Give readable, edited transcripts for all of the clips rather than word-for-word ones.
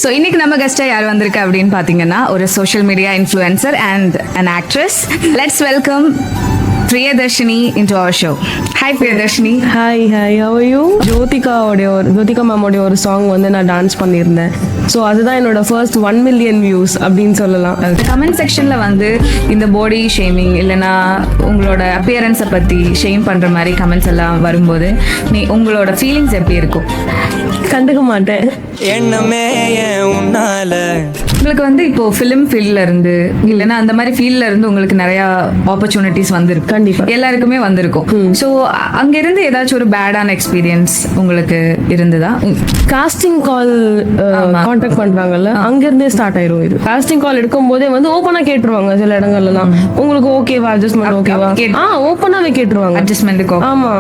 So இன்னைக்கு நம்ம கெஸ்ட்டாக யார் வந்திருக்கா அப்படின்னு பார்த்தீங்கன்னா ஒரு social media influencer and an actress. Let's welcome Priyadarshini into our show. Hi Priyadarshini. Hi how are you? Jyothika மேமோடைய ஒரு சாங் வந்து நான் டான்ஸ் பண்ணியிருந்தேன். ஸோ அதுதான் என்னோட ஃபர்ஸ்ட் 1 million வியூஸ் அப்படின்னு சொல்லலாம். கமெண்ட் செக்ஷனில் வந்து இந்த பாடி ஷேமிங் இல்லைனா உங்களோட அப்பியரன்ஸை பற்றி ஷேம் பண்ணுற மாதிரி கமெண்ட்ஸ் எல்லாம் வரும்போது உங்களோட ஃபீலிங்ஸ் எப்படி இருக்கும்? கண்டுக்க மாட்டேன். எண்ணமே உன்னால உங்களுக்கு வந்து இப்போ ஃபிலிம் ஃபீல்ட்ல இருந்து இல்லைன்னா அந்த மாதிரி ஃபீல்ட்ல இருந்து உங்களுக்கு நிறைய ஆப்பர்ச்சுனிட்டிஸ் வந்திருக்கு. கண்டிப்பா எல்லாருக்குமே வந்திருக்கும். ஸோ அங்க இருந்து ஏதாச்சும் ஒரு பேடான எக்ஸ்பீரியன்ஸ் உங்களுக்கு இருந்ததா? காஸ்டிங் கால் கான்டாக்ட் பண்றாங்கல்ல, அங்கிருந்தே ஸ்டார்ட் ஆயிரும். இது காஸ்டிங் கால் எடுக்கும் போதே வந்து ஓப்பனா கேட்டுருவாங்க. சில இடங்கள்லாம் உங்களுக்கு ஓகேவா, அட்ஜஸ்ட்மெண்ட் ஓகேவா, ஓப்பனாவே கேட்டுருவாங்க. அட்ஜஸ்ட்மெண்ட்டுக்கு ஆமா,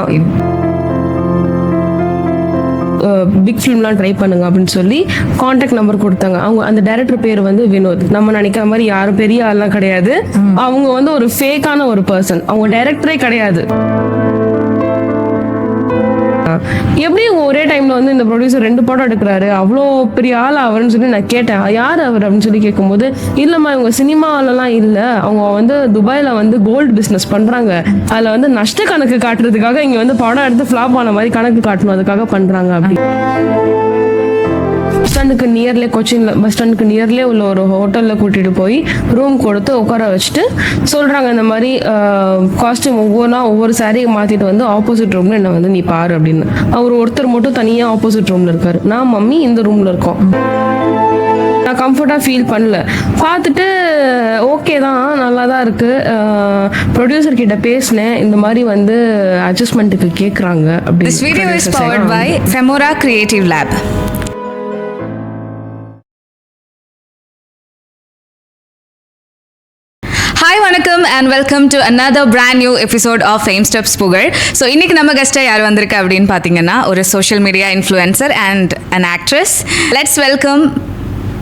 பிக் ஃபிலிம்லாம் ட்ரை பண்ணுங்க அப்படின்னு சொல்லி கான்டாக்ட் நம்பர் கொடுத்தாங்க. அவங்க அந்த டைரக்டர் பேர் வந்து வினோத். நம்ம நினைக்கிற மாதிரி யாரும் பெரிய ஆள்லாம் கிடையாது. அவங்க வந்து ஒரு ஃபேக்கான ஒரு பர்சன். அவங்க டைரக்டரே கிடையாது. எப்படி ஒரே டைம்ல வந்து இந்த ப்ரொடியூசர் 2 படம் எடுக்கிறாரு, அவ்வளோ பெரிய ஆள் அவருன்னு சொல்லி நான் கேட்டேன். யார் அவர் அப்படின்னு சொல்லி கேட்கும்போது, இல்லம்மா இவங்க சினிமாலலாம் இல்லை, அவங்க வந்து துபாயில வந்து கோல்டு பிஸ்னஸ் பண்றாங்க, அதில் வந்து நஷ்ட கணக்கு காட்டுறதுக்காக இங்க வந்து படம் எடுத்து ஃபிளாப் ஆன மாதிரி கணக்கு காட்டணும், அதுக்காக பண்றாங்க அப்படி. பஸ் ஸ்டாண்டுக்கு நியர்லே, கொச்சின்ல பஸ் ஸ்டாண்டுக்கு நியர்லே உள்ள ஒரு ஹோட்டலில் கூட்டிட்டு போய் ரூம் கொடுத்து உட்கார வச்சுட்டு சொல்றாங்க, இந்த மாதிரி காஸ்டியூம் ஒவ்வொரு சாரியை மாத்திட்டு வந்து ஆப்போசிட் ரூம்ல என்ன வந்து நீ பாரு அப்படின்னு. அவர் ஒருத்தர் மட்டும் தனியாக ஆப்போசிட் ரூம்ல இருக்காரு. நான் மம்மி இந்த ரூம்ல இருக்கோம். நான் கம்ஃபர்ட்டாக ஃபீல் பண்ணல. பார்த்துட்டு ஓகே தான், நல்லா தான் இருக்கு. ப்ரொடியூசர் கிட்ட பேசினேன், இந்த மாதிரி வந்து அட்ஜஸ்ட்மெண்ட்டுக்கு கேட்குறாங்க அப்படி. This video is powered by Femora Creative Lab. Hi வணக்கம் and welcome to another brand new episode of Fame Steps புகழ். ஸோ இன்னைக்கு நம்ம கெஸ்ட்டாக யார் வந்திருக்கா அப்படின்னு பார்த்தீங்கன்னா ஒரு social media influencer and an actress. Let's welcome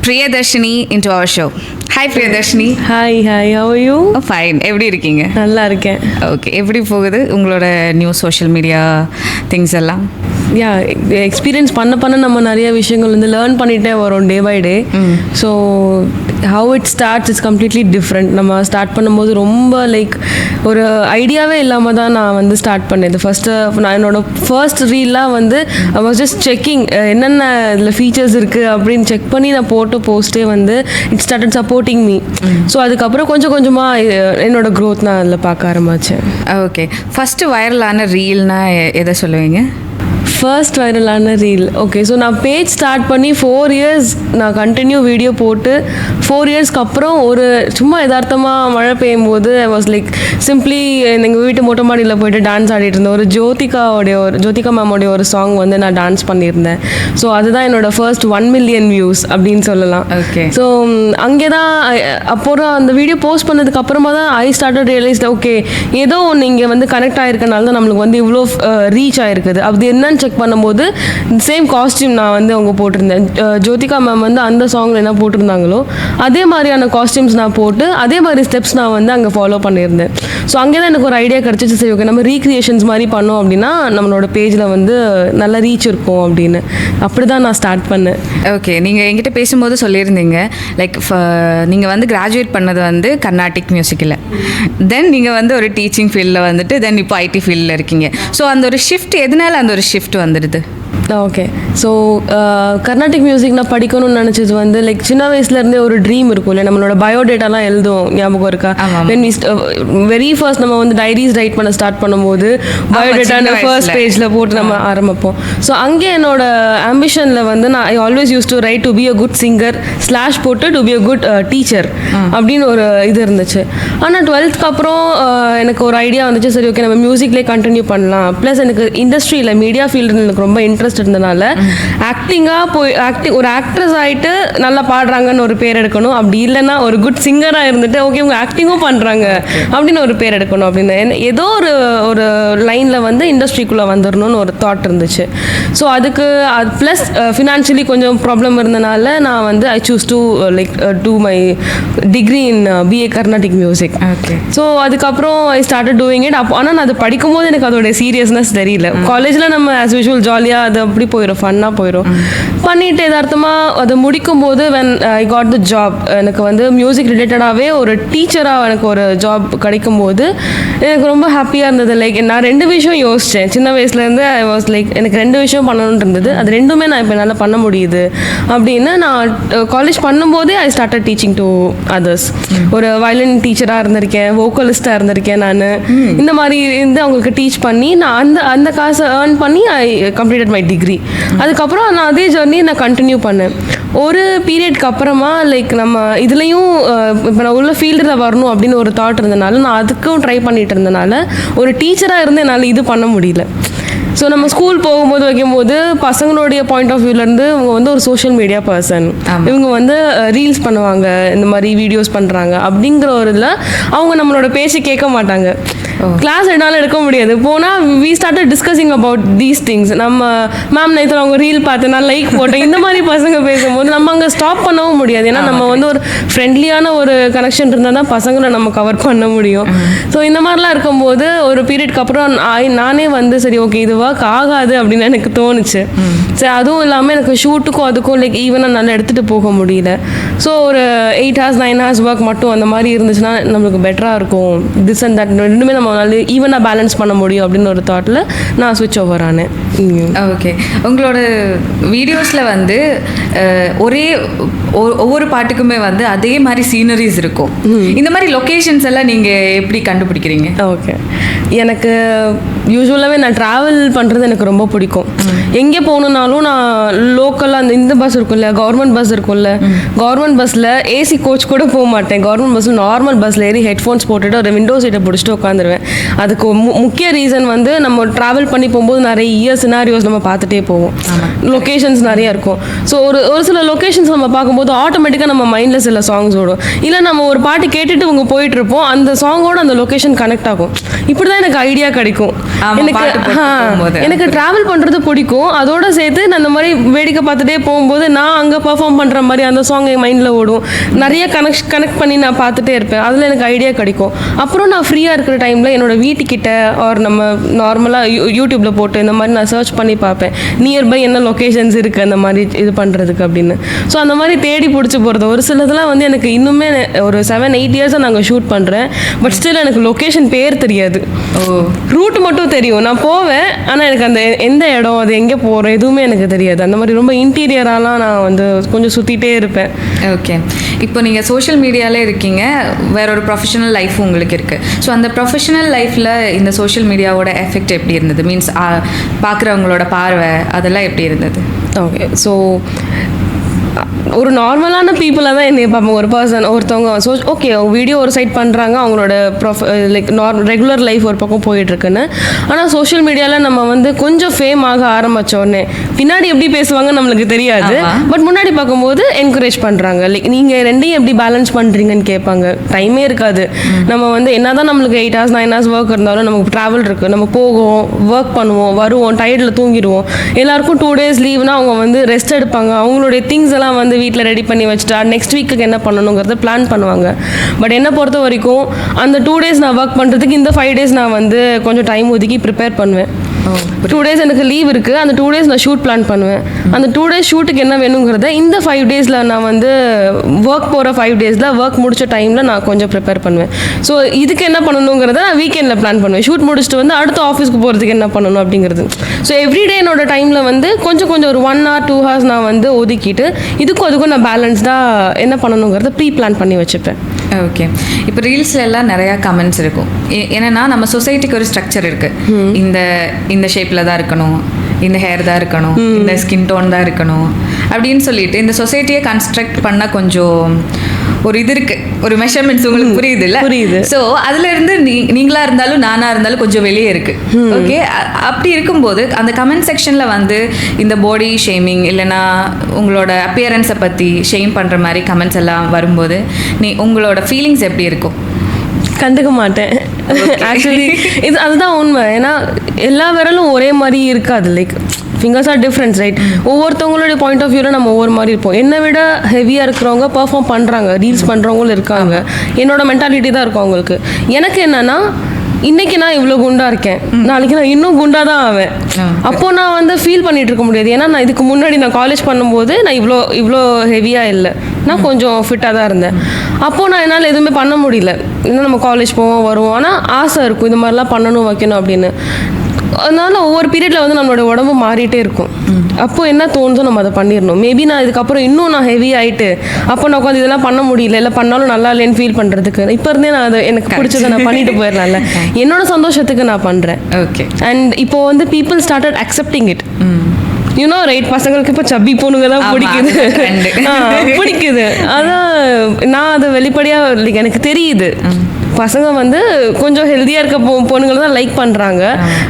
Priyadarshini into our show. ஹாய் Priyadarshini. Hi how are you? Fine, எப்படி இருக்கீங்க? நல்லா இருக்கேன். ஓகே, எப்படி போகுது உங்களோட நியூ சோஷியல் மீடியா திங்ஸ் எல்லாம்? எக்ஸ்பீரியன்ஸ் பண்ண நம்ம நிறைய விஷயங்கள் வந்து லேர்ன் பண்ணிகிட்டே வரோம் day by day. So how it starts it's completely different. நம்ம ஸ்டார்ட் பண்ணும்போது ரொம்ப லைக் ஒரு ஐடியாவே இல்லாமல் தான் நான் வந்து ஸ்டார்ட் பண்ணேன். நான் என்னோட ஃபர்ஸ்ட் ரீல்லாம் வந்து ஐ வாஸ் ஜஸ்ட் செக்கிங் என்னென்ன இதில் ஃபீச்சர்ஸ் இருக்குது அப்படின்னு செக் பண்ணி நான் போட்ட போஸ்ட்டே வந்து it started supporting me. So அதுக்கப்புறம் கொஞ்சம் கொஞ்சமாக என்னோட க்ரோத் நான் அதில் பார்க்க ஆரம்பித்தேன். ஓகே, ஃபஸ்ட்டு வைரலான ரீல்னா எதை சொல்லுவீங்க? ஃபர்ஸ்ட் வைரலான ரீல், ஓகே. ஸோ நான் பேஜ் ஸ்டார்ட் பண்ணி 4 years நான் கண்டினியூ வீடியோ போட்டு 4 yearsக்கு அப்புறம் ஒரு சும்மா யதார்த்தமாக மழை பெய்யும் போது ஐ வாஸ் லைக் சிம்பிளி எங்கள் வீட்டு மொட்டை மாடியில் போயிட்டு டான்ஸ் ஆடிட்டு இருந்தேன். ஜோதிகா மேமோடைய ஒரு சாங் வந்து நான் டான்ஸ் பண்ணியிருந்தேன். ஸோ அதுதான் என்னோட ஃபர்ஸ்ட் 1 million வியூஸ் அப்படின்னு சொல்லலாம். ஓகே. ஸோ அங்கே தான் அப்புறம் அந்த வீடியோ போஸ்ட் பண்ணதுக்கு அப்புறமா தான் ஐ ஸ்டார்டட் ரியலைஸ்ட், ஓகே ஏதோ ஒன்று இங்கே வந்து கனெக்ட் ஆகிருக்கனால தான் நம்மளுக்கு வந்து இவ்வளோ ரீச் ஆகிருக்குது. அப்படி என்னன்னு செக் பண்ணும்போது சேம் காஸ்டியூம் நான் வந்து அவங்க போட்டிருந்தேன். ஜோதிகா மேம் வந்து அந்த சாங்ல என்ன போட்டிருந்தாங்களோ அதே மாதிரியான காஸ்டியூம்ஸ் நான் போட்டு அதே மாதிரி ஸ்டெப்ஸ் நான் வந்து அங்கே ஃபாலோ பண்ணியிருந்தேன். ஸோ அங்கே தான் எனக்கு ஒரு ஐடியா கிடச்சிச்சு, சரி ஓகே நம்ம ரீக்ரியேஷன்ஸ் மாதிரி பண்ணோம் அப்படின்னா நம்மளோட பேஜில் வந்து நல்ல ரீச் இருக்கும் அப்படின்னு. அப்படி தான் நான் ஸ்டார்ட் பண்ணேன். ஓகே, நீங்கள் என்கிட்ட பேசும்போது சொல்லியிருந்தீங்க லைக் நீங்கள் வந்து கிராஜுவேட் பண்ணது வந்து கர்நாடிக் மியூசிக்கில், தென் நீங்கள் வந்து ஒரு டீச்சிங் ஃபீல்டில் வந்துட்டு தென் இப்போ ஐடி ஃபீல்டில் இருக்கீங்க. ஸோ அந்த ஒரு ஷிஃப்ட் எதனால அந்த ஒரு ஷிஃப்ட் வந்துடுது? ஓகே. ஸோ கர்நாடிக் மியூசிக் நான் படிக்கணும்னு நினச்சது வந்து லைக் சின்ன வயசுலேருந்தே ஒரு ட்ரீம் இருக்கும் இல்லை, நம்மளோட பயோடேட்டாலாம் எழுதுவோம், ஞாபகம் இருக்கா? வெரி ஃபர்ஸ்ட் நம்ம வந்து டைரிஸ் ரைட் பண்ண ஸ்டார்ட் பண்ணும்போது பயோடேட்டா ஃபர்ஸ்ட் பேஜில் போட்டு நம்ம ஆரம்பிப்போம். ஸோ அங்கே என்னோட ஆம்பிஷனில் வந்து நான் I always use to write to be a good singer slash போட்டு to be a good teacher அப்படின்னு ஒரு இது இருந்துச்சு. ஆனால் 12th அப்புறம் எனக்கு ஒரு ஐடியா வந்துச்சு, சரி ஓகே நம்ம மியூசிக்லேயே கண்டினியூ பண்ணலாம். ப்ளஸ் எனக்கு இண்டஸ்ட்ரியில் மீடியா ஃபீல்டு எனக்கு ரொம்ப இன்ட்ரெஸ்ட் இருந்தனால ஆக்டிங்காக போய் ஒரு ஆக்ட்ரஸ் ஆகிட்டு நல்லா பாடுறாங்கன்னு ஒரு பேர் எடுக்கணும், அப்படி இல்லைன்னா ஒரு குட் சிங்கராக இருந்துட்டு ஓகே இவங்க ஆக்டிங்கும் பண்ணுறாங்க அப்படின்னு ஒரு பேர் எடுக்கணும் அப்படின்னு ஏதோ ஒரு லைனில் வந்து இண்டஸ்ட்ரிக்குள்ளே வந்துடணும்னு ஒரு தாட் இருந்துச்சு. ஸோ அதுக்கு ப்ளஸ் ஃபினான்ஷியலி கொஞ்சம் ப்ராப்ளம் இருந்தனால நான் வந்து I choose to like do my degree in BA Carnatic music. Okay. So அதுக்கப்புறம் ஐ ஸ்டார்டட் டூயிங் இட். ஆனால் நான் அது படிக்கும்போது எனக்கு அதோட சீரியஸ்னஸ் தெரியல. காலேஜில் நம்ம ஆஸ் யூஷுவல் ஜாலியாக அதை அப்படி போயிடும், ஃபன்னாக போயிடும். பண்ணிட்டு யதார்த்தமாக அதை முடிக்கும் போது when I got the job, எனக்கு வந்து மியூசிக் ரிலேட்டடாகவே ஒரு டீச்சராக எனக்கு ஒரு ஜாப் கிடைக்கும் போது எனக்கு ரொம்ப ஹாப்பியாக இருந்தது. லைக் நான் 2 விஷயம் யோசித்தேன் சின்ன வயசுலேருந்து. ஐ வாஸ் லைக் எனக்கு 2 விஷயம் பண்ணணும்னு இருந்தது, அது 2மே நான் இப்போ என்னால் பண்ண முடியுது அப்படின்னு. நான் காலேஜ் பண்ணும்போதே I started teaching to others. ஒரு வயலின் டீச்சராக இருந்திருக்கேன், வோக்கலிஸ்டாக இருந்திருக்கேன் நான். இந்த மாதிரி இருந்து அவங்களுக்கு டீச் பண்ணி நான் அந்த காசை ஏர்ன் பண்ணி ஐ கம்ப்ளீட்டட் மை டிகிரி. அதுக்கப்புறம் நான் அதே ஜர்னி நான் கண்டினியூ பண்ணேன். ஒரு பீரியட்க்கு அப்புறமா லைக் நம்ம இதுலேயும் இப்போ நான் உள்ள ஃபீல்டில் வரணும் அப்படின்னு ஒரு தாட் இருந்தனால நான் அதுக்கும் ட்ரை பண்ணிட்டு இருந்தனால ஒரு டீச்சராக இருந்து என்னால் இது பண்ண முடியல. ஸோ நம்ம ஸ்கூல் போகும்போது வைக்கும்போது பசங்களுடைய பாயிண்ட் ஆஃப் வியூலேருந்து இவங்க வந்து ஒரு சோஷியல் மீடியா பர்சன், இவங்க வந்து ரீல்ஸ் பண்ணுவாங்க, இந்த மாதிரி வீடியோஸ் பண்ணுறாங்க அப்படிங்கிற ஒரு இதில் அவங்க நம்மளோட பேச்சு கேட்க மாட்டாங்க. கிளாஸ் என்னால் எடுக்க முடியாது. போனால் we started discussing about these things. நம்ம மேம் நேற்று அவங்க ரீல் பார்த்தேன், நான் லைக் போட்டேன், இந்த மாதிரி பசங்க பேசும்போது நம்ம அங்கே ஸ்டாப் பண்ணவும் முடியாது. ஏன்னா நம்ம வந்து ஒரு ஃப்ரெண்ட்லியான ஒரு கனெக்ஷன் இருந்தால் தான் பசங்களை நம்ம கவர் பண்ண முடியும். ஸோ இந்த மாதிரிலாம் இருக்கும்போது ஒரு பீரியட்க்கு அப்புறம் நானே வந்து சரி ஓகே இது ஒர்க் ஆகாது அப்படின்னு எனக்கு தோணுச்சு. சரி அதுவும் இல்லாமல் எனக்கு ஷூட்டுக்கும் அதுக்கும் லைக் ஈவனாக நல்லா எடுத்துகிட்டு போக முடியல. ஸோ ஒரு 8 hours 9 hours ஒர்க் மட்டும் அந்த மாதிரி இருந்துச்சுன்னா நம்மளுக்கு பெட்டராக இருக்கும். திஸ் அண்ட் தட் ரெண்டுமே நம்ம ஈவனாக பேலன்ஸ் பண்ண முடியும் அப்படின்னு ஒரு தாட்டில் நான் ஸ்விட்ச் ஓவர் ஆனேன். ஓகே, உங்களோட வீடியோஸில் வந்து ஒவ்வொரு பாட்டுக்குமே வந்து அதே மாதிரி சீனரிஸ் இருக்கும். இந்த மாதிரி லொக்கேஷன்ஸ் எல்லாம் நீங்கள் எப்படி கண்டுபிடிக்கிறீங்க? ஓகே, எனக்கு யூஸ்வலாகவே நான் ட்ராவல் பண்ணுறது எனக்கு ரொம்ப பிடிக்கும். எங்கே போகணுன்னாலும் நான் லோக்கலாக இந்த பஸ் இருக்கும்ல, கவர்மெண்ட் பஸ் இருக்கும்ல, கவர்மெண்ட் பஸ்ஸில் ஏசி கோச் கூட போக மாட்டேன். கவர்மெண்ட் பஸ்ஸில் நார்மல் பஸ்ஸில் ஏறி ஹெட்ஃபோன்ஸ் போட்டுட்டு ஒரு விண்டோ சீட்டை பிடிச்சிட்டு உட்காந்துருவேன். அதுக்கு முக்கிய ரீசன் வந்து நம்ம ட்ராவல் பண்ணி போகும்போது நிறைய சினாரியோஸ் நம்ம பார்த்துட்டே போவோம், லொக்கேஷன்ஸ் நிறைய இருக்கும். ஸோ ஒரு சில லொக்கேஷன்ஸ் நம்ம பார்க்கும்போது ஆட்டோமேட்டிக்காக நம்ம மைண்டில் சில சாங்ஸ் ஓடும். இல்லை நம்ம ஒரு பாட்டு கேட்டுட்டு இவங்க போயிட்டுருப்போம், அந்த சாங்கோட அந்த லொக்கேஷன் கனெக்ட் ஆகும். இப்படி தான் எனக்கு ஐடியா கிடைக்கும். எனக்கு ட்ராவல் பண்ணுறது பிடிக்கும். அதோட சேர்த்து நான் அந்த மாதிரி வேடிக்கை பார்த்துட்டே போகும்போது நான் அங்கே பர்ஃபார்ம் பண்ணுற மாதிரி அந்த சாங் என் மைண்டில் ஓடும். நிறைய கனெக்ட் பண்ணி நான் பார்த்துட்டே இருப்பேன். அதில் எனக்கு ஐடியா கிடைக்கும். அப்புறம் நான் ஃப்ரீயாக இருக்கிற டைமில் என்னோட வீட்டுக்கிட்ட ஆர் நம்ம நார்மலாக யூடியூப்பில் போட்டு இந்த மாதிரி நான் சர்ச் பண்ணி பார்ப்பேன் நியர்பை என்ன லொக்கேஷன்ஸ் இருக்குது அந்த மாதிரி இது பண்ணுறதுக்கு அப்படின்னு. ஸோ அந்த மாதிரி தேடி பிடிச்சி போகிறது. ஒரு சிலதெல்லாம் வந்து எனக்கு இன்னுமே ஒரு 7-8 இயர்ஸாக நாங்கள் ஷூட் பண்ணுறேன். பட் ஸ்டில் எனக்கு லொக்கேஷன் பேர் தெரியாது, ரூட் மட்டும் தெரியும். நான் போவேன், ஆனால் எனக்கு அந்த எந்த இடம் அது எங்கே போகிறோம் எதுவுமே எனக்கு தெரியாது. அந்த மாதிரி ரொம்ப இன்டீரியராலாம் நான் வந்து கொஞ்சம் சுற்றிட்டே இருப்பேன். ஓகே, இப்போ நீங்கள் சோஷியல் மீடியாவில் இருக்கீங்க, வேற ஒரு ப்ரொஃபஷனல் லைஃப் உங்களுக்கு இருக்குது. ஸோ அந்த ப்ரொஃபஷனல் லைஃப்பில் இந்த சோஷியல் மீடியாவோட எஃபெக்ட் எப்படி இருந்தது? மீன்ஸ் பார்க்குறவங்களோட பார்வை அதெல்லாம் எப்படி இருந்தது? ஓகே, ஸோ ஒரு நார்மலான பீப்புளாக தான் என்னை பார்ப்போம். ஒரு பர்சன் ஒருத்தவங்க ஓகே அவங்க வீடியோ ஒரு சைட் பண்ணுறாங்க, அவங்களோட லைக் ரெகுலர் லைஃப் ஒரு பக்கம் போயிட்டுருக்குன்னு. ஆனால் சோஷியல் மீடியாவில் நம்ம வந்து கொஞ்சம் ஃபேம் ஆக ஆரம்பித்தோடனே பின்னாடி எப்படி பேசுவாங்க நம்மளுக்கு தெரியாது. பட் முன்னாடி பார்க்கும்போது என்கரேஜ் பண்ணுறாங்க. லைக் நீங்கள் ரெண்டையும் எப்படி பேலன்ஸ் பண்ணுறீங்கன்னு கேட்பாங்க. டைமே இருக்காது. நம்ம வந்து என்ன தான் நம்மளுக்கு 8 hours 9 hours ஒர்க் இருந்தாலும் நமக்கு ட்ராவல் இருக்குது, நம்ம போவோம், ஒர்க் பண்ணுவோம், வருவோம், டயர்டில் தூங்கிடுவோம். எல்லாருக்கும் 2 days லீவ்னா அவங்க வந்து ரெஸ்ட் எடுப்பாங்க. அவங்களுடைய திங்ஸ் எல்லாம் வந்து வீட்டில் ரெடி பண்ணி வச்சுட்டா நெக்ஸ்ட் வீக்குக்கு என்ன பண்ணணுங்கிறத பிளான் பண்ணுவாங்க. பட் என்னை பொறுத்த வரைக்கும் அந்த 2 days நான் ஒர்க் பண்ணுறதுக்கு இந்த 5 days நான் வந்து கொஞ்சம் டைம் ஒதுக்கி ப்ரிப்பேர் பண்ணுவேன். 2 days எனக்கு லீவ் இருக்குது, அந்த 2 days நான் ஷூட் பிளான் பண்ணுவேன். அந்த 2 days ஷூட்டுக்கு என்ன வேணுங்கிறத இந்த 5 daysல நான் வந்து ஒர்க் போகிற 5 daysல ஒர்க் முடிச்ச டைமில் நான் கொஞ்சம் ப்ரிப்பேர் பண்ணுவேன். ஸோ இதுக்கு என்ன பண்ணணுங்கிறத நான் வீக்கெண்டில் பிளான் பண்ணுவேன். ஷூட் முடிச்சுட்டு வந்து அடுத்த ஆஃபீஸ்க்கு போகிறதுக்கு என்ன பண்ணணும் அப்படிங்கிறது. ஸோ எவ்ரிடே என்னோட டைமில் வந்து கொஞ்சம் 1 hour 2 hours நான் வந்து ஒதுக்கிட்டு இதுக்கும் அதுக்கும் நான் பேலன்ஸ்டாக என்ன பண்ணணுங்கிறத ப்ரீ பிளான் பண்ணி வச்சுப்பேன். ஓகே, இப்போ ரீல்ஸ்ல எல்லாம் நிறையா கமெண்ட்ஸ் இருக்கும். என்னன்னா நம்ம சொசைட்டிக்கு ஒரு ஸ்ட்ரக்சர் இருக்குது. இந்த ஷேப்பில் தான் இருக்கணும், இந்த ஹேர் தான் இருக்கணும், இந்த ஸ்கின் டோன் தான் இருக்கணும் அப்படின்னு சொல்லிட்டு இந்த சொசைட்டியை கன்ஸ்ட்ரக்ட் பண்ண கொஞ்சம் ஒரு இது இருக்கு, ஒரு மெஷர்மெண்ட்ஸ் உங்களுக்கு புரியுது இல்லை? புரியுது. ஸோ அதுல இருந்து நீங்களா இருந்தாலும் நானா இருந்தாலும் கொஞ்சம் வெளியே இருக்கு. ஓகே, அப்படி இருக்கும்போது அந்த கமெண்ட் செக்ஷன்ல வந்து இந்த பாடி ஷேமிங் இல்லைன்னா உங்களோட அப்பியரன்ஸை பத்தி ஷேம் பண்ற மாதிரி கமெண்ட்ஸ் எல்லாம் வரும்போது உங்களோட ஃபீலிங்ஸ் எப்படி இருக்கும்? கண்டுக்க மாட்டேன் ஆக்சுவலி. அதுதான் உண்மை. ஏன்னா எல்லா விரலும் ஒரே மாதிரி இருக்காது. Like fingers are different, right? ஒவ்வொருத்தவங்களுடைய பாயிண்ட் ஆஃப் வியூவில் நம்ம ஒவ்வொரு மாதிரி இருப்போம். என்னை விட ஹெவியாக இருக்கிறவங்க பர்ஃபார்ம் பண்ணுறாங்க, ரீல்ஸ் பண்ணுறவங்களும் இருக்காங்க. என்னோட மென்டாலிட்டி தான் இருக்கும் அவங்களுக்கு. எனக்கு என்னென்னா இன்னைக்கு நான் இவ்வளோ குண்டா இருக்கேன், நாளைக்கு நான் இன்னும் குண்டா தான் ஆவேன். அப்போ நான் வந்து ஃபீல் பண்ணிட்டு இருக்க முடியாது. ஏன்னா நான் இதுக்கு முன்னாடி நான் காலேஜ் பண்ணும்போது நான் இவ்வளோ ஹெவியாக இல்லை, நான் கொஞ்சம் ஃபிட்டாக தான் இருந்தேன். அப்போது நான் என்னால் எதுவுமே பண்ண முடியல. இன்னும் நம்ம காலேஜ் போவோம் வருவோம், ஆனால் ஆசை இருக்கும் இது மாதிரிலாம் பண்ணணும் வைக்கணும் அப்படின்னு. அதனால ஒவ்வொரு பீரியடில் வந்து நம்மளோட உடம்பு மாறிட்டே இருக்கும். அப்போ என்ன தோணுதோ நம்ம அதை பண்ணிடணும். மேபி நான் இதுக்கப்புறம் இன்னும் நான் ஹெவி ஆகிட்டு அப்போ நான் உட்காந்து இதெல்லாம் பண்ண முடியல, இல்லை பண்ணாலும் நல்லா இல்லைன்னு ஃபீல் பண்ணுறதுக்கு இப்போ இருந்தே நான் அதை எனக்கு பிடிச்சதை நான் பண்ணிட்டு போயிடலாம்ல. என்னோட சந்தோஷத்துக்கு நான் பண்ணுறேன். ஓகே. அண்ட் இப்போ வந்து people started accepting it. You know right, பசங்களுக்கு இப்போ சப்பி பொண்ணுங்க தான் பிடிக்குது. பிடிக்குது. அதான் நான் அதை வெளிப்படையாக எனக்கு தெரியுது. பசங்க வந்து கொஞ்சம் ஹெல்த்தியாக இருக்க பொண்ணுங்களை தான் லைக் பண்ணுறாங்க.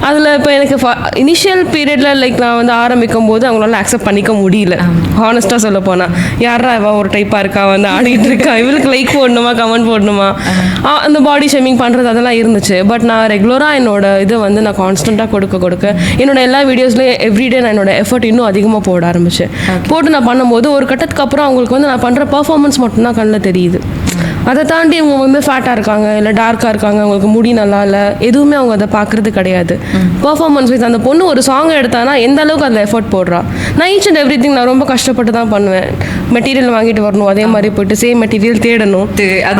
அதில் இப்போ எனக்கு இனிஷியல் பீரியடில் லைக் நான் வந்து ஆரம்பிக்கும் போது அவங்களால அக்செப்ட் பண்ணிக்க முடியல. ஹானஸ்ட்டாக சொல்ல போனால் யாரா இவ ஒரு டைப்பாக இருக்கா, வந்து ஆடிட்டு இருக்கா, இவளுக்கு லைக் போடணுமா கமெண்ட் போடணுமா, அந்த பாடி ஷேமிங் பண்ணுறது அதெல்லாம் இருந்துச்சு. பட் நான் ரெகுலராக என்னோட இதை வந்து நான் கான்ஸ்டண்ட்டாக கொடுக்க என்னோட எல்லா வீடியோஸ்லேயும் எவ்ரிடே நான் என்னோட எஃபர்ட் இன்னும் அதிகமாக போட ஆரம்பித்தேன். போட்டு நான் பண்ணும்போது ஒரு கட்டத்துக்கு அப்புறம் அவங்களுக்கு வந்து நான் பண்ணுற பர்ஃபார்மன்ஸ் மட்டும்தான் கண்ணில் தெரியுது. அதை தாண்டி அவங்க வந்து ஃபேட்டாக இருக்காங்க, இல்லை டார்க்காக இருக்காங்க, அவங்களுக்கு முடி நல்லா இல்லை, எதுவுமே அவங்க அதை பார்க்குறது கிடையாது. பர்ஃபார்மன்ஸ் வைஸ் அந்த பொண்ணு ஒரு சாங் எடுத்தானா எந்த அளவுக்கு அதில் எஃபர்ட் போடுறா. நான் ஈச் அண்ட் எவ்ரி திங் நான் ரொம்ப கஷ்டப்பட்டு தான் பண்ணுவேன். மெட்டீரியல் வாங்கிட்டு வரணும், அதே மாதிரி போயிட்டு சேம் மெட்டீரியல் தேடணும்.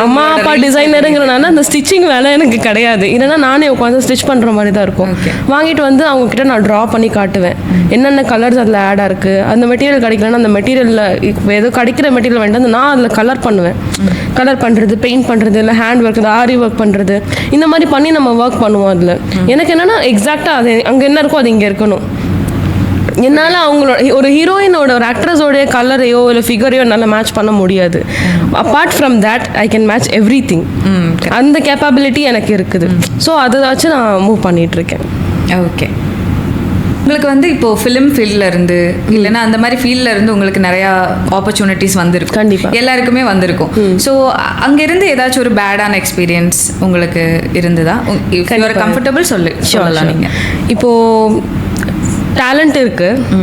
அம்மா அப்பா டிசைனருங்கிறனால அந்த ஸ்டிச்சிங் வேலை எனக்கு கிடையாது. இல்லைன்னா நானே உட்காந்து ஸ்டிச் பண்ணுற மாதிரி தான் இருக்கும். வாங்கிட்டு வந்து அவங்கக்கிட்ட நான் ட்ரா பண்ணி காட்டுவேன் என்னென்ன கலர்ஸ் அதில் ஆடாக இருக்குது. அந்த மெட்டீரியல் கிடைக்கலன்னா அந்த மெட்டீரியலில் ஏதோ கிடைக்கிற மெட்டீரியல் வேண்டாம் நான் அதில் கலர் பண்ணுவேன். கலர் பண்ணுறது, பெயிண்ட் பண்ணுறது, இல்லை ஹேண்ட் ஒர்க், ஆரி ஒர்க் பண்ணுறது, இந்த மாதிரி பண்ணி நம்ம ஒர்க் பண்ணுவோம். அதில் எனக்கு என்னென்னா எக்ஸாக்டாக அது அங்கே என்ன இருக்கோ அது இங்கே இருக்கணும். என்னால் அவங்களோட ஒரு ஹீரோயினோட ஒரு ஆக்ட்ரஸோடைய கலரையோ இல்லை ஃபிகரையோ என்னால் மேட்ச் பண்ண முடியாது. Apart from that I can match every thing. அந்த கேப்பபிலிட்டி எனக்கு இருக்குது. ஸோ அதை வச்சு நான் மூவ் பண்ணிகிட்ருக்கேன். ஓகே. உங்களுக்கு வந்து இப்போது ஃபிலிம் ஃபீல்டில் இருந்து இல்லைன்னா அந்த மாதிரி ஃபீல்டில் இருந்து உங்களுக்கு நிறையா ஆப்பர்ச்சுனிட்டிஸ் வந்திருக்கும். கண்டிப்பாக எல்லாருக்குமே வந்திருக்கும். ஸோ அங்கேருந்து ஏதாச்சும் ஒரு பேடான எக்ஸ்பீரியன்ஸ் உங்களுக்கு இருந்ததா? கம்ஃபர்டபுள் சொல்லலாம். நீங்கள் இப்போது டேலண்ட் இருக்குது,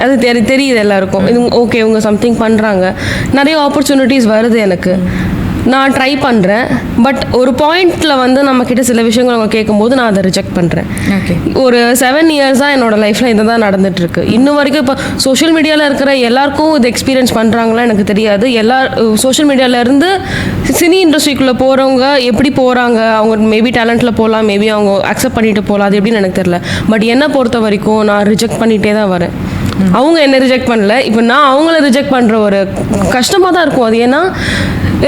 அது தெரியுது எல்லாருக்கும். இது ஓகே, இவங்க சம்திங் பண்ணுறாங்க, நிறைய ஆப்பர்ச்சுனிட்டிஸ் வருது எனக்கு, நான் ட்ரை பண்ணுறேன். பட் ஒரு பாயிண்டில் வந்து நம்மக்கிட்ட சில விஷயங்கள் அவங்க கேட்கும்போது நான் அதை ரிஜெக்ட் பண்ணுறேன். ஒரு 7 இயர்ஸாக என்னோடய லைஃப்பில் இதை தான் நடந்துகிட்ருக்கு. இன்னும் வரைக்கும் இப்போ சோஷியல் மீடியாவில் இருக்கிற எல்லாருக்கும் இது எக்ஸ்பீரியன்ஸ் பண்ணுறாங்களா எனக்கு தெரியாது. சோஷியல் மீடியாவிலேருந்து சினி இண்டஸ்ட்ரிக்குள்ளே போகிறவங்க எப்படி போகிறாங்க, அவங்க மேபி டேலண்ட்டில் போகலாம், மேபி அவங்க அக்செப்ட் பண்ணிட்டு போகலாம், அது எப்படின்னு எனக்கு தெரியல. பட் என்னை பொறுத்த வரைக்கும் நான் ரிஜெக்ட் பண்ணிகிட்டே தான் வரேன். அவங்க என்ன ரிஜெக்ட் பண்ணல, இப்போ நான் அவங்கள ரிஜெக்ட் பண்ணுற ஒரு கஷ்டமாக தான் இருக்கும். அது ஏன்னா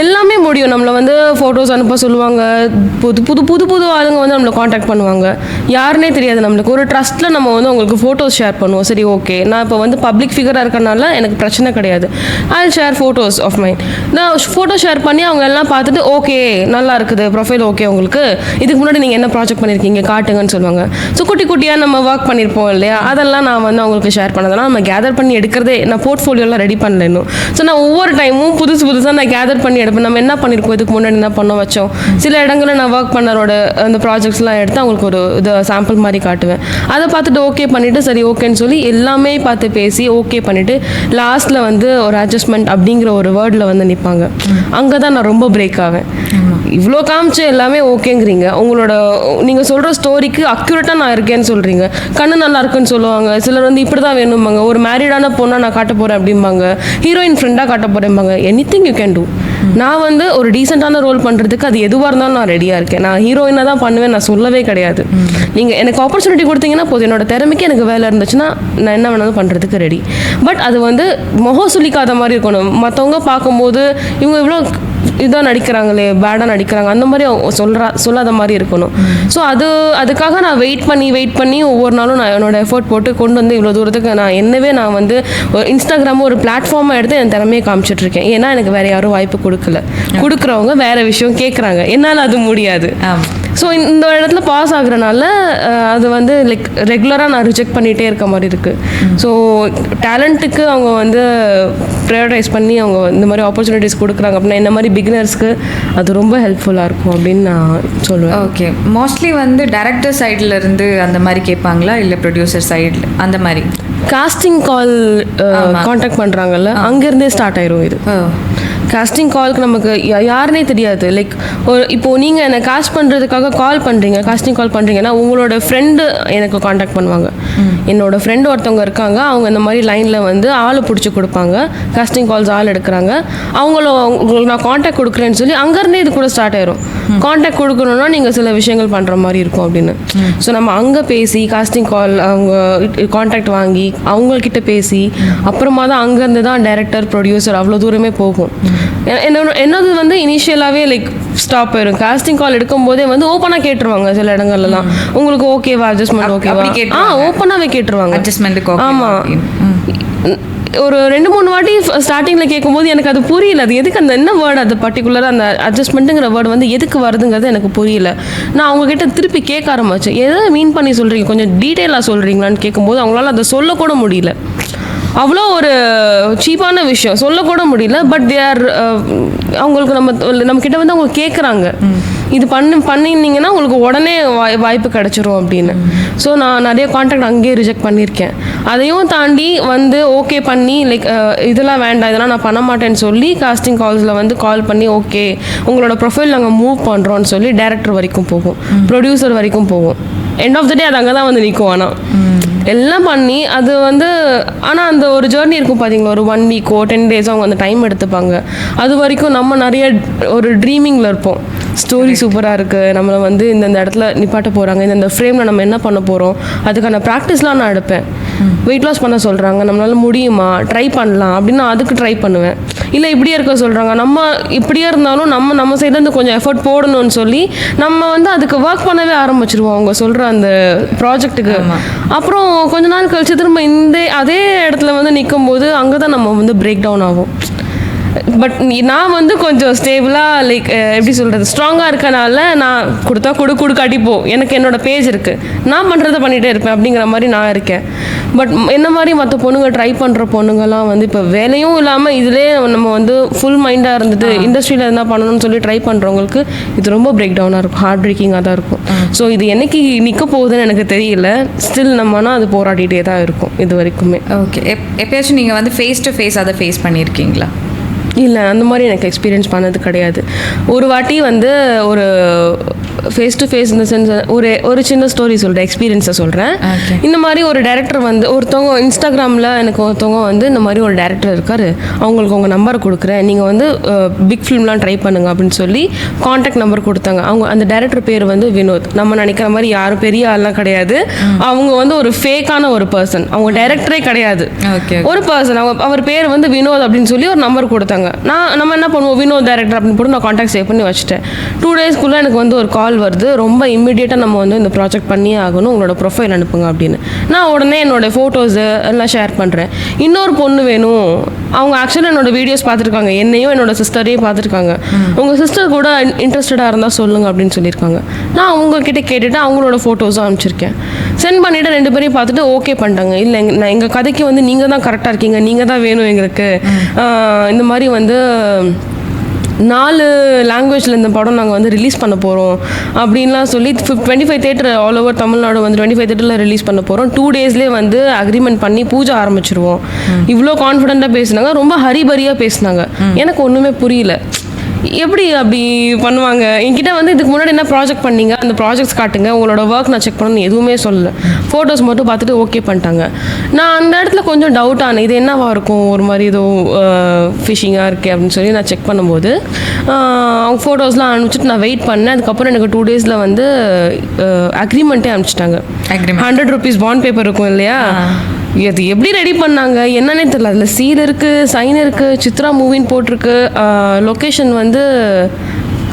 எல்லாமே முடியும். நம்மளை வந்து ஃபோட்டோஸ் அனுப்ப சொல்லுவாங்க, புது ஆளுங்க வந்து நம்மளை காண்டாக்ட் பண்ணுவாங்க, யாருன்னே தெரியாது நம்மளுக்கு. ஒரு ட்ரஸ்ட்டில் நம்ம வந்து அவங்களுக்கு ஃபோட்டோஸ் ஷேர் பண்ணுவோம். சரி ஓகே, நான் இப்போ வந்து பப்ளிக் ஃபிகராக இருக்கறனால எனக்கு பிரச்சனை கிடையாது. I share photos of mine. நான் ஃபோட்டோ ஷேர் பண்ணி அவங்க எல்லாம் பார்த்துட்டு ஓகே நல்லா இருக்குது ப்ரொஃபைல், ஓகே உங்களுக்கு இதுக்கு முன்னாடி நீங்கள் என்ன ப்ராஜெக்ட் பண்ணியிருக்கீங்க காட்டுங்கன்னு சொல்லுவாங்க. ஸோ குட்டியாக நம்ம ஒர்க் பண்ணியிருப்போம் இல்லையா, அதெல்லாம் நான் வந்து அவங்களுக்கு ஷேர் பண்ணதெல்லாம் நம்ம கேதர் பண்ணி எடுக்கிறதே. நான் போர்ட்ஃபோலியோலாம் ரெடி பண்ணல இன்னும். ஸோ நான் ஒவ்வொரு டைமும் புதுசாக நான் கேதர் பண்ணி எடுப்பேன். நம்ம என்ன பண்ணியிருக்கோம், இதுக்கு முன்னாடி என்ன பண்ண வச்சோம், சில இடங்களில் நான் ஒர்க் பண்ணரோட அந்த ப்ராஜெக்ட்ஸ்லாம் எடுத்து அவங்களுக்கு ஒரு இது சாம்பிள் மாதிரி காட்டுவேன். அதை பார்த்துட்டு ஓகே பண்ணிவிட்டு சரி ஓகேன்னு சொல்லி எல்லாமே பார்த்து பேசி ஓகே பண்ணிவிட்டு லாஸ்ட்டில் வந்து ஒரு அட்ஜஸ்ட்மெண்ட் அப்படிங்கிற ஒரு வேர்டில் வந்து நிற்பாங்க. அங்கே தான் நான் ரொம்ப பிரேக் ஆவேன். இவ்வளோ காமிச்சு எல்லாமே ஓகேங்கிறீங்க, உங்களோட நீங்கள் சொல்கிற ஸ்டோரிக்கு அக்யூரேட்டாக நான் இருக்கேன்னு சொல்கிறீங்க, கண்ணு நல்லா இருக்குன்னு சொல்லுவாங்க, சிலர் வந்து இப்படி தான் வேணும்பாங்க, ஒரு மேரிடான பொண்ணாக நான் காட்ட போகிறேன் அப்படிம்பாங்க, ஹீரோயின் ஃப்ரெண்டாக காட்ட போகிறேன்பாங்க, எனிதிங் யூ கேன் டூ. நான் வந்து ஒரு டீசெண்டான ரோல் பண்ணுறதுக்கு அது எதுவாக இருந்தாலும் நான் ரெடியாக இருக்கேன். நான் ஹீரோயினாக தான் பண்ணுவேன், நான் சொல்லவே கிடையாது. நீங்கள் எனக்கு ஆப்பர்ச்சுனிட்டி கொடுத்தீங்கன்னா போதும், என்னோட திறமைக்கு எனக்கு வேலை இருந்துச்சுன்னா நான் என்ன வேணாலும் பண்ணுறதுக்கு ரெடி. பட் அது வந்து முகம் சுளிக்காத மாதிரி இருக்கணும். மற்றவங்க பார்க்கும்போது இவங்க இவ்வளோ இதாக நடிக்கிறாங்களே, பேடாக நடிக்கிறாங்க, அந்த மாதிரி சொல்லாத மாதிரி இருக்கணும். ஸோ அதுக்காக நான் வெயிட் பண்ணி ஒவ்வொரு நாளும் நான் என்னோட எஃபோர்ட் போட்டு கொண்டு வந்து இவ்வளோ தூரத்துக்கு நான் வந்து இன்ஸ்டாகிராமும் ஒரு பிளாட்ஃபார்மாக எடுத்து என் திறமையை காமிச்சிட்ருக்கேன். ஏன்னா எனக்கு வேறு யாரும் வாய்ப்பு கொடுக்குறவங்க வேறு விஷயம் கேட்குறாங்க, என்னால் அது முடியாது. ஸோ இந்த இடத்துல பாஸ் ஆகுறனால அது வந்து லைக் ரெகுலராக நான் ரிஜெக்ட் பண்ணிகிட்டே இருக்க மாதிரி இருக்குது. ஸோ டேலண்ட்டுக்கு அவங்க வந்து ப்ரையாரிட்டைஸ் பண்ணி அவங்க இந்த மாதிரி ஆப்பர்ச்சுனிட்டிஸ் கொடுக்குறாங்க அப்படின்னா இந்த மாதிரி பிகினர்ஸ்க்கு அது ரொம்ப ஹெல்ப்ஃபுல்லாக இருக்கும் அப்படின்னு நான் சொல்லுவேன். ஓகே. மோஸ்ட்லி வந்து டைரக்டர் சைடில் இருந்து அந்த மாதிரி கேட்பாங்களா, இல்லை ப்ரொடியூசர் சைடில் அந்த மாதிரி? காஸ்டிங் கால் காண்டாக்ட் பண்ணுறாங்கல்ல, அங்கேருந்தே ஸ்டார்ட் ஆயிரும் இது. காஸ்டிங் காலுக்கு நமக்கு யாருனே தெரியாது. லைக் இப்போது நீங்கள் என்னை காஸ்ட் பண்ணுறதுக்காக கால் பண்ணுறீங்க, காஸ்டிங் கால் பண்ணுறீங்கன்னா உங்களோட ஃப்ரெண்டு எனக்கு காண்டாக்ட் பண்ணுவாங்க. என்னோட ஃப்ரெண்டு ஒருத்தவங்க இருக்காங்க, அவங்க இந்த மாதிரி லைனில் வந்து ஆள் பிடிச்சி கொடுப்பாங்க, காஸ்டிங் கால்ஸ் ஆள் எடுக்கிறாங்க, உங்களுக்கு நான் காண்டாக்ட் கொடுக்குறேன்னு சொல்லி அங்கேருந்தே இது கூட ஸ்டார்ட் ஆயிரும். காண்டாக்ட் கொடுக்கணுன்னா நீங்கள் சில விஷயங்கள் பண்ணுற மாதிரி இருக்கும் அப்படின்னு. ஸோ நம்ம அங்கே பேசி காஸ்டிங் கால் அவங்க காண்டாக்ட் வாங்கி அவங்கக்கிட்ட பேசி அப்புறமா தான் அங்கேருந்து தான் டைரக்டர் ப்ரொடியூசர் அவ்வளோ தூரமே போகும். என்னது வந்து இனிஷியலாகவே லைக் ஸ்டாப் ஆயிரும். காஸ்டிங் கால் எடுக்கும் போதே வந்து ஓப்பனாக கேட்டுருவாங்க சில இடங்கள்லாம், உங்களுக்கு ஓகேவா அட்ஜஸ்ட்மெண்ட் ஓகேவா, ஓப்பனாகவே கேட்டுருவாங்க அட்ஜஸ்ட்மெண்ட்டுக்கு. ஆமாம், ஒரு 2-3 வாட்டி ஸ்டார்டிங்கில் கேட்கும்போது எனக்கு அது புரியல, அது எதுக்கு அந்த என்ன வேர்டு அது பர்டிகுலராக அந்த அட்ஜஸ்ட்மெண்ட்டுங்கிற வேர்டு வந்து எதுக்கு வருதுங்கிறது எனக்கு புரியல. நான் அவங்கக்கிட்ட திருப்பி கேட்க ஆரம்பிச்சேன், எதை மீன் பண்ணி சொல்கிறீங்க, கொஞ்சம் டீட்டெயிலாக சொல்கிறீங்களான்னு கேட்கும்போது அவங்களால அதை சொல்லக்கூட முடியல. அவ்வளோ ஒரு சீப்பான விஷயம் சொல்லக்கூட முடியல. பட் அவங்களுக்கு நம்மக்கிட்ட வந்து அவங்க கேட்குறாங்க, இது பண்ணியிருந்தீங்கன்னா உங்களுக்கு உடனே வாய்ப்பு கிடச்சிரும் அப்படின்னு. ஸோ நான் நிறைய கான்ட்ராக்ட் அங்கேயே ரிஜெக்ட் பண்ணியிருக்கேன். அதையும் தாண்டி வந்து ஓகே பண்ணி லைக் இதெல்லாம் வேண்டாம், இதெல்லாம் நான் பண்ண மாட்டேன்னு சொல்லி காஸ்டிங் கால்ஸில் வந்து கால் பண்ணி ஓகே உங்களோட ப்ரொஃபைல் நாங்கள் மூவ் பண்ணுறோன்னு சொல்லி டைரக்டர் வரைக்கும் போகும், ப்ரொடியூசர் வரைக்கும் போகும். எண்ட் ஆஃப் த டே அது அங்கே தான் வந்து நிற்கும். ஆனால் எல்லாம் பண்ணி அது வந்து ஆனால் அந்த ஒரு ஜேர்னி இருக்கும் பார்த்தீங்களா, ஒரு 1 வீக்கோ 10 டேஸோ அவங்க அந்த டைம் எடுத்துப்பாங்க. அது வரைக்கும் நம்ம நிறைய ஒரு ட்ரீமிங்கில் இருப்போம். ஸ்டோரி சூப்பராக இருக்குது, நம்மளை வந்து இந்த இடத்துல நிப்பாட்ட போகிறாங்க, இந்த ஃப்ரேமில் நம்ம என்ன பண்ண போகிறோம், அதுக்கான ப்ராக்டிஸ்லாம் நான் எடுப்பேன். வெயிட் லாஸ் பண்ண சொல்கிறாங்க, நம்மளால முடியுமா, ட்ரை பண்ணலாம் அப்படின்னு அதுக்கு ட்ரை பண்ணுவேன். இல்லை இப்படியே இருக்க சொல்கிறாங்க, நம்ம இப்படியே இருந்தாலும் நம்ம சைட்லேருந்து கொஞ்சம் எஃபர்ட் போடணும்னு சொல்லி நம்ம வந்து அதுக்கு ஒர்க் பண்ணவே ஆரம்பிச்சிருவோம் அவங்க சொல்கிற அந்த ப்ராஜெக்ட்டுக்கு. அப்புறம் கொஞ்ச நாள் கழிச்சு திரும்ப அதே இடத்துல வந்து நிற்கும் போது அங்கே தான் நம்ம வந்து பிரேக் டவுன் ஆகும். பட் நான் வந்து கொஞ்சம் ஸ்டேபிளாக லைக் எப்படி சொல்கிறது ஸ்ட்ராங்காக இருக்கனால நான் கொடுத்தா கொடு காட்டிப்போ, எனக்கு என்னோட பேஜ் இருக்குது, நான் பண்ணுறதை பண்ணிகிட்டே இருப்பேன் அப்படிங்கிற மாதிரி நான் இருக்கேன். பட் என்ன மாதிரி மற்ற பொண்ணுங்க ட்ரை பண்ணுற பொண்ணுங்கள்லாம் வந்து இப்போ வேலையும் இல்லாமல் இதிலே நம்ம வந்து ஃபுல் மைண்டாக இருந்துட்டு இண்டஸ்ட்ரியில் என்ன பண்ணணும்னு சொல்லி ட்ரை பண்ணுறவங்களுக்கு இது ரொம்ப பிரேக் டவுனாக இருக்கும், ஹார்ட் பிரேக்கிங்காக தான் இருக்கும். ஸோ இது என்னைக்கு நிற்க போகுதுன்னு எனக்கு தெரியல. ஸ்டில் நம்மனா அது போராடிட்டே தான் இருக்கும் இது வரைக்குமே. ஓகே, எப்பயாச்சும் நீங்கள் வந்து ஃபேஸ் டு ஃபேஸ் அதை ஃபேஸ் பண்ணியிருக்கீங்களா? இல்லை, அந்த மாதிரி எனக்கு எக்ஸ்பீரியன்ஸ் பண்ணது கிடையாது. ஒரு வாட்டி வந்து ஒரு ஃபேஸ் டு ஃபேஸ் இந்த சென்ஸ் ஒரு சின்ன ஸ்டோரி சொல்கிறேன், எக்ஸ்பீரியன்ஸை சொல்கிறேன். இந்த மாதிரி ஒரு டேரக்டர் வந்து ஒருத்தவங்க இன்ஸ்டாகிராமில் எனக்கு ஒருத்தவங்க வந்து இந்த மாதிரி ஒரு டேரக்டர் இருக்கார், அவங்களுக்கு உங்கள் நம்பரை கொடுக்குறேன், நீங்கள் வந்து பிக் ஃபிலிம்லாம் ட்ரை பண்ணுங்க அப்படின்னு சொல்லி கான்டாக்ட் நம்பர் கொடுத்தாங்க. அவங்க அந்த டேரக்டர் பேர் வந்து வினோத். நம்ம நினைக்கிற மாதிரி யாரும் பெரிய ஆள்லாம் கிடையாது, அவங்க வந்து ஒரு ஃபேக்கான ஒரு பர்சன், அவங்க டைரக்டரே கிடையாது, ஒரு பர்சன். அவர் பேர் வந்து வினோத் அப்படின்னு சொல்லி ஒரு நம்பர் கொடுத்தாங்க. நம்ம என்ன பண்ணுவோம், வினோத் டேரக்டர் அப்படின்னு போட்டு நான் கான்டாக்ட் சேவ் பண்ணி வச்சுட்டேன். 2 டேஸ்க்குள்ளே எனக்கு வந்து ஒரு கால் வருது, ரொம்ப இம்மிடியேட்டாக நம்ம வந்து இந்த ப்ராஜெக்ட் பண்ணியே ஆகணும், உங்களோட ப்ரொஃபைல் அனுப்புங்க அப்படின்னு. நான் உடனே என்னோட ஃபோட்டோஸு எல்லாம் ஷேர் பண்ணுறேன். இன்னொரு பொண்ணு வேணும், அவங்க ஆக்சுவலாக என்னோட வீடியோஸ் பார்த்துருக்காங்க, என்னையும் என்னோட சிஸ்டரையும் பார்த்துருக்காங்க, உங்கள் சிஸ்டர் கூட இன்ட்ரெஸ்டடாக இருந்தால் சொல்லுங்கள் அப்படின்னு சொல்லியிருக்காங்க. நான் அவங்கக்கிட்ட கேட்டுட்டு அவங்களோட ஃபோட்டோஸும் அனுப்பிச்சிருக்கேன். சென்ட் பண்ணிவிட்டு 2 பேரையும் பார்த்துட்டு ஓகே பண்ணிட்டாங்க. இல்லை நான் எங்கள் கதைக்கு வந்து நீங்கள் தான் கரெக்டாக இருக்கீங்க, நீங்கள் தான் வேணும் எங்களுக்கு, இந்த மாதிரி வந்து 4 லாங்குவேஜில் இந்த படம் நாங்கள் வந்து ரிலீஸ் பண்ண போகிறோம் அப்படின்லாம் சொல்லி 25 தேட்டர் ஆல் ஓவர் தமிழ்நாடு வந்து 25 தேட்டரில் ரிலீஸ் பண்ண போகிறோம், 2 டேஸ்லேயே வந்து அக்ரிமெண்ட் பண்ணி பூஜை ஆரம்பிச்சிருவோம். இவ்வளோ கான்ஃபிடென்ட்டாக பேசினாங்க, ரொம்ப ஹரிபரியாக பேசினாங்க. எனக்கு ஒன்றுமே புரியல, எப்படி அப்படி பண்ணுவாங்க. என்கிட்ட வந்து இதுக்கு முன்னாடி என்ன ப்ராஜெக்ட் பண்ணீங்க, அந்த ப்ராஜெக்ட்ஸ் காட்டுங்க, உங்களோட ஒர்க் நான் செக் பண்ணணும்னு எதுவுமே சொல்லலை, ஃபோட்டோஸ் மட்டும் பார்த்துட்டு ஓகே பண்ணிட்டாங்க. நான் அந்த இடத்துல கொஞ்சம் டவுட் ஆனேன், இது என்னவா இருக்கும், ஒரு மாதிரி ஏதோ ஃபிஷிங்காக இருக்கே அப்படின்னு சொல்லி நான் செக் பண்ணும்போது அவங்க ஃபோட்டோஸ்லாம் அனுப்பிச்சிட்டு நான் வெயிட் பண்ணேன். அதுக்கப்புறம் எனக்கு 2 டேஸில் வந்து அக்ரிமெண்ட்டே அனுப்பிச்சிட்டாங்க. 100 rupees பாண்ட் பேப்பர் இருக்கும் இல்லையா, அது எப்படி ரெடி பண்ணாங்க என்னன்னே தெரியல. அதில் சீல் இருக்குது, சைன் இருக்குது, சித்ரா மூவின்னு போட்டிருக்கு, லொக்கேஷன் வந்து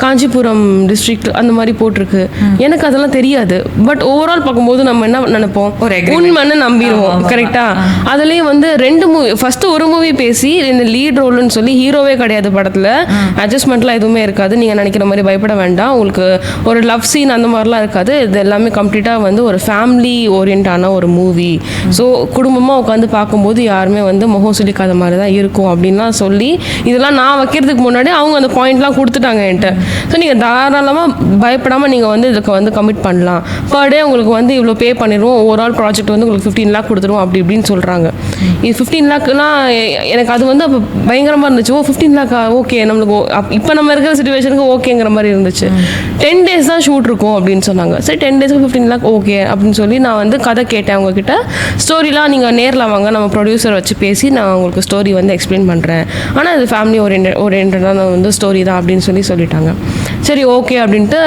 காஞ்சிபுரம் டிஸ்ட்ரிக்ட் அந்த மாதிரி போட்டிருக்கு. எனக்கு அதெல்லாம் தெரியாது. பட் ஓவரால் பார்க்கும்போது நம்ம என்ன நினைப்போம், உண்மைன்னு நம்பிடுவோம். கரெக்டாக அதுலேயும் வந்து 2 மூவி, ஃபஸ்ட்டு ஒரு மூவி பேசி இந்த லீட் ரோல்னு சொல்லி ஹீரோவே கிடையாது படத்தில், அட்ஜஸ்ட்மெண்ட்லாம் எதுவுமே இருக்காது, நீங்கள் நினைக்கிற மாதிரி பயப்பட வேண்டாம், உங்களுக்கு ஒரு லவ் சீன் அந்த மாதிரிலாம் இருக்காது, இது எல்லாமே கம்ப்ளீட்டாக வந்து ஒரு ஃபேமிலி ஓரியன்டான ஒரு மூவி. ஸோ குடும்பமாக உட்காந்து பார்க்கும்போது யாருமே வந்து முகம் சொல்லிக்காத மாதிரி தான் இருக்கும் அப்படின்லாம் சொல்லி இதெல்லாம் நான் வைக்கிறதுக்கு முன்னாடி அவங்க அந்த பாயிண்ட்லாம் கொடுத்துட்டாங்க என்கிட்ட. ஸோ நீங்கள் தாராளமாக பயப்படாமல் நீங்கள் வந்து இதுக்கு வந்து கமிட் பண்ணலாம். பர் டே உங்களுக்கு வந்து இவ்வளோ பே பண்ணிடுவோம், ஓவரால் ப்ராஜெக்ட் வந்து உங்களுக்கு 15 lakh கொடுத்துருவோம் அப்படி இப்படின்னு சொல்கிறாங்க. இது 15 lakhலாம் எனக்கு அது வந்து அப்போ பயங்கரமாக இருந்துச்சு. 15 lakh ஓகே நம்மளுக்கு இப்போ நம்ம இருக்கிற சுச்சுவேஷனுக்கு ஓகேங்கிற மாதிரி இருந்துச்சு. 10 days தான் ஷூட் இருக்கும் அப்படின்னு சொன்னாங்க. சரி 10 days 15 lakh ஓகே அப்படின்னு சொல்லி நான் வந்து கதை கேட்டேன் அவங்கக்கிட்ட. ஸ்டோரிலாம் நீங்கள் நேரில் வாங்க, நம்ம ப்ரொடியூசர் வச்சு பேசி நான் உங்களுக்கு ஸ்டோரி வந்து எக்ஸ்பிளைன் பண்ணுறேன், ஆனால் இது ஃபேமிலி ஓரியன்டான வந்து ஸ்டோரி தான் அப்படின்னு சொல்லிட்டாங்க. சரி ஓகே அப்படின்ட்டு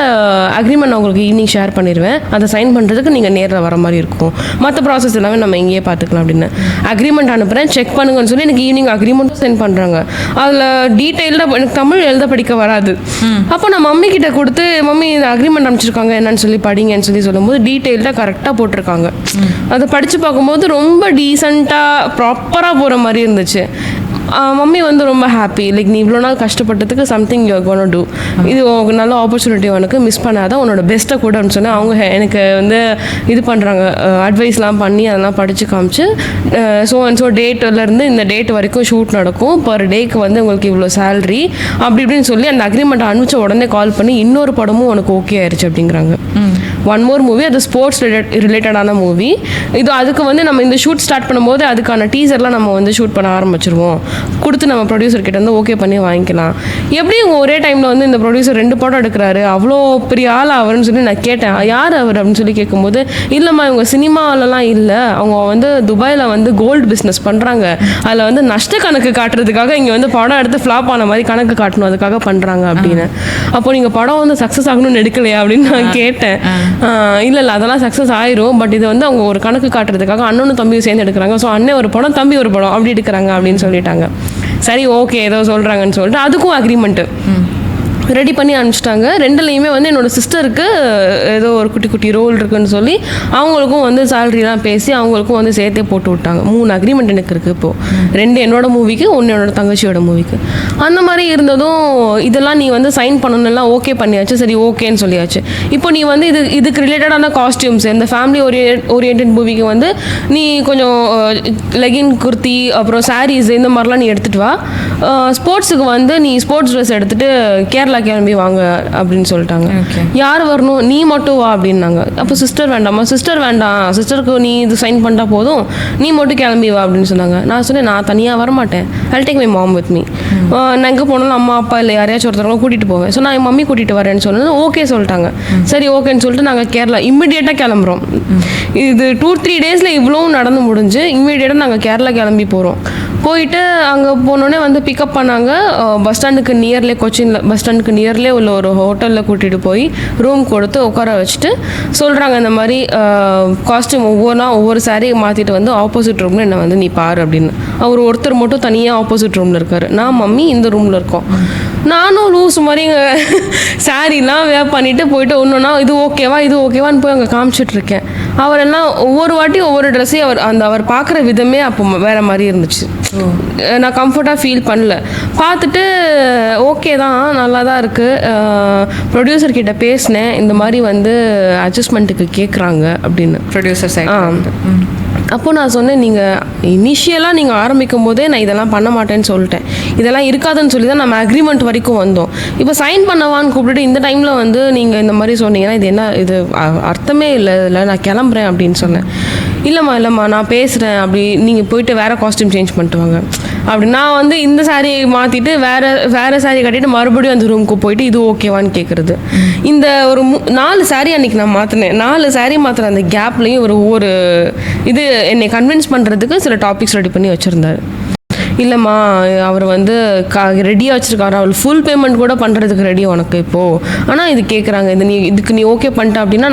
அக்ரிமெண்ட் உங்களுக்கு ஈவினிங் ஷேர் பண்ணிடுவேன், அதை சைன் பண்ணுறதுக்கு நீங்கள் நேரில் வர மாதிரி இருக்கும், மற்ற ப்ராசஸ் எல்லாமே நம்ம இங்கேயே பார்த்துக்கலாம் அப்படின்னு. அக்ரிமெண்ட் அனுப்புகிறேன், செக் பண்ணுங்கன்னு சொல்லி எனக்கு ஈவினிங் அக்ரிமெண்ட்டும் சென்ட் பண்ணுறாங்க. அதில் டீட்டெயில்டாக எனக்கு தமிழ் எழுத படிக்க வராது. அப்போ நான் மம்மி கிட்ட கொடுத்து, மம்மி இந்த அக்ரிமெண்ட் அனுப்பிச்சிருக்காங்க என்னன்னு சொல்லி படிங்கன்னு சொல்லும்போது டீட்டெயில்டாக கரெக்டாக போட்டிருக்காங்க. அதை படித்து பார்க்கும்போது ரொம்ப டீசெண்டாக ப்ராப்பராக போகிற மாதிரி இருந்துச்சு. மம்மி வந்து ரொம்ப ஹாப்பி, லைக் நீ இவ்வளோ நாள் கஷ்டப்பட்டதுக்கு சம்திங் யூ கோன் டூ, இது நல்ல ஆப்பர்ச்சுனிட்டி உனக்கு, மிஸ் பண்ணாத, உன்னோட பெஸ்ட்டை கூட அப்படின்னு சொன்னால் அவங்க எனக்கு வந்து இது பண்ணுறாங்க, அட்வைஸ்லாம் பண்ணி அதெல்லாம் படித்து காமிச்சு ஸோ டேட்லேருந்து இந்த டேட் வரைக்கும் ஷூட் நடக்கும், பர் டேக்கு வந்து உங்களுக்கு இவ்வளோ சேலரி அப்படி இப்படின்னு சொல்லி அந்த அக்ரிமெண்ட் அனுப்பிச்ச உடனே கால் பண்ணி இன்னொரு படமும் உனக்கு ஓகே ஆயிடுச்சு அப்படிங்கிறாங்க. ஒன் மோர் மூவி, அது ஸ்போர்ட்ஸ் ரிலேட்டடான மூவி. இது அதுக்கு வந்து நம்ம இந்த ஷூட் ஸ்டார்ட் பண்ணும்போது அதுக்கான டீசர்லாம் நம்ம வந்து ஷூட் பண்ண ஆரம்பிச்சிருவோம், கொடுத்து நம்ம ப்ரொடியூசர் கிட்ட வந்து ஓகே பண்ணி வாங்கிக்கலாம். எப்படி ஒரே டைமில் வந்து இந்த ப்ரொடியூசர் 2 படம் எடுக்கிறாரு, அவ்வளோ பெரிய ஆள் அவருன்னு சொல்லி நான் கேட்டேன். யார் அவர் அப்படின்னு சொல்லி கேட்கும்போது, இல்லைம்மா இவங்க சினிமாவிலலாம் இல்லை, அவங்க வந்து துபாயில் வந்து கோல்டு பிஸ்னஸ் பண்ணுறாங்க, அதில் வந்து நஷ்ட கணக்கு காட்டுறதுக்காக இங்கே வந்து படம் எடுத்து ஃப்ளாப் ஆன மாதிரி கணக்கு காட்டணும், அதுக்காக பண்ணுறாங்க அப்படின்னு. அப்போ நீங்கள் படம் வந்து சக்ஸஸ் ஆகணும்னு எடுக்கலையா அப்படின்னு நான் கேட்டேன். இல்லை அதெல்லாம் சக்ஸஸ் ஆயிரும், பட் இது வந்து அவங்க ஒரு கணக்கு காட்டுறதுக்காக அண்ணனும் தம்பியும் சேர்ந்து எடுக்கிறாங்க, ஸோ அண்ணன் ஒரு படம் தம்பி ஒரு படம் அப்படி எடுக்கிறாங்க அப்படின்னு சொல்லிட்டாங்க. சரி ஓகே ஏதோ சொல்கிறாங்கன்னு சொல்லிட்டு அதுக்கும் அக்ரிமெண்ட்டு ரெடி பண்ணி அனுப்பிச்சிட்டாங்க. ரெண்டுலேயுமே வந்து என்னோடய சிஸ்டருக்கு ஏதோ ஒரு குட்டி குட்டி ரோல் இருக்குன்னு சொல்லி அவங்களுக்கும் வந்து சேலரிலாம் பேசி அவங்களுக்கும் வந்து சேர்த்தே போட்டு விட்டாங்க. 3 அக்ரிமெண்ட் எனக்கு இருக்குது இப்போது, 2 என்னோட மூவிக்கு, 1 என்னோட தங்கச்சியோட மூவிக்கு. அந்த மாதிரி இருந்ததும் இதெல்லாம் நீ வந்து சைன் பண்ணணும்லாம் ஓகே பண்ணியாச்சு, சரி ஓகேன்னு சொல்லியாச்சு. இப்போ நீ வந்து இதுக்கு ரிலேட்டடான காஸ்டியூம்ஸ், இந்த ஃபேமிலி ஓரியன்ட் மூவிக்கு வந்து நீ கொஞ்சம் லெகின் குர்த்தி அப்புறம் சாரீஸ் இந்த மாதிரிலாம் நீ எடுத்துகிட்டு வா, ஸ்போர்ட்ஸுக்கு வந்து நீ ஸ்போர்ட்ஸ் ட்ரெஸ் எடுத்துகிட்டு கேரளா கிளம்பி வாங்க அப்படின்னு சொல்லிட்டாங்க. யார் வரணும், நீ மட்டும் வா அப்படின்னாங்க. அப்போ சிஸ்டர் வேண்டாமா, சிஸ்டர் வேண்டாம், சிஸ்டருக்கு நீ இது சைன் பண்ணிட்டா போதும், நீ மட்டும் கிளம்பி வா அப்படின்னு சொன்னாங்க. நான் சொன்னேன் நான் தனியாக வரமாட்டேன், I'll take my mom with me. நான் எங்கே போனாலும் அம்மா அப்பா இல்லை யாரையாச்சும் ஒருத்தவங்க கூட்டிகிட்டு போவேன், ஸோ நான் என் மம்மி கூட்டிகிட்டு வரேன்னு சொன்னது ஓகே சொல்லிட்டாங்க. சரி ஓகேன்னு சொல்லிட்டு நாங்கள் கேரளா இம்மிடியேட்டாக கிளம்புறோம். இது 2-3 டேஸில் இவ்வளோ நடந்து முடிஞ்சு இம்மிடியேட்டாக நாங்கள் கேரளா கிளம்பி போகிறோம். போயிட்டு அங்கே போனோடனே வந்து பிக்கப் பண்ணாங்க. பஸ் ஸ்டாண்டுக்கு நியர்லே, கொச்சினில் பஸ் ஸ்டாண்டுக்கு நியர்லே உள்ள ஒரு ஹோட்டலில் கூட்டிகிட்டு போய் ரூம் கொடுத்து உட்கார வச்சுட்டு சொல்கிறாங்க, இந்த மாதிரி காஸ்ட்யூம் ஒவ்வொரு சாரியை மாற்றிட்டு வந்து ஆப்போசிட் ரூமில் என்னை வந்து நீ பாரு அப்படின்னு. ஒருத்தர் மட்டும் தனியாக ஆப்போசிட் ரூமில் இருக்கார், நான் மம்மி இந்த ரூமில் இருக்கோம். நானும் லூஸ் மாதிரி சாரீலாம் வேர் பண்ணிவிட்டு போயிட்டு ஒன்றுனா இது ஓகேவான்னு போய் அங்கே காமிச்சிட்ருக்கேன். அவரெல்லாம் ஒவ்வொரு வாட்டி ஒவ்வொரு ட்ரெஸ்ஸையும் அவர் பார்க்குற விதமே அப்போ வேறு மாதிரி இருந்துச்சு. நான் கம்ஃபர்ட்டாக ஃபீல் பண்ணல. பார்த்துட்டு ஓகே தான், நல்லா தான் இருக்குது. ப்ரொடியூசர் கிட்ட பேசினேன், இந்த மாதிரி வந்து அட்ஜஸ்ட்மெண்ட்டுக்கு கேட்குறாங்க அப்படின்னு. ப்ரொடியூசர் சைடு அப்போது நான் சொன்னேன், நீங்கள் இனிஷியலாக நீங்கள் ஆரம்பிக்கும் போதே நான் இதெல்லாம் பண்ண மாட்டேன்னு சொல்லிட்டேன், இதெல்லாம் இருக்காதுன்னு சொல்லி தான் நம்ம அக்ரிமெண்ட் வரைக்கும் வந்தோம். இப்போ சைன் பண்ணவான்னு கூப்பிட்டுட்டு இந்த டைமில் வந்து நீங்கள் இந்த மாதிரி சொன்னீங்கன்னா இது என்ன, இது அர்த்தமே இல்லை, இதில் நான் கிளம்புறேன் அப்படின்னு சொன்னேன். இல்லைம்மா நான் பேசுகிறேன், அப்படி நீங்கள் போயிட்டு வேறு காஸ்ட்யூம் சேஞ்ச் பண்ணிட்டு வாங்க அப்படி. நான் வந்து இந்த சாரீ மாற்றிட்டு வேறு சாரீ கட்டிட்டு மறுபடியும் அந்த ரூமுக்கு போயிட்டு இது ஓகேவான்னு கேட்குறது. இந்த ஒரு 4 சாரீ அன்றைக்கி நான் மாற்றினேன். 4 சாரீ மாற்றின அந்த கேப்லேயும் ஒவ்வொரு இது என்னை கன்வின்ஸ் பண்ணுறதுக்கு சில டாபிக்ஸ் ரெடி பண்ணி வச்சுருந்தார். இல்லைம்மா அவர் வந்து ரெடியாக வச்சுருக்காரு, அவள் ஃபுல் பேமெண்ட் கூட பண்ணுறதுக்கு ரெடி உனக்கு இப்போது, ஆனால் இது கேட்குறாங்க, இதுக்கு நீ ஓகே பண்ணிட்ட அப்படின்னா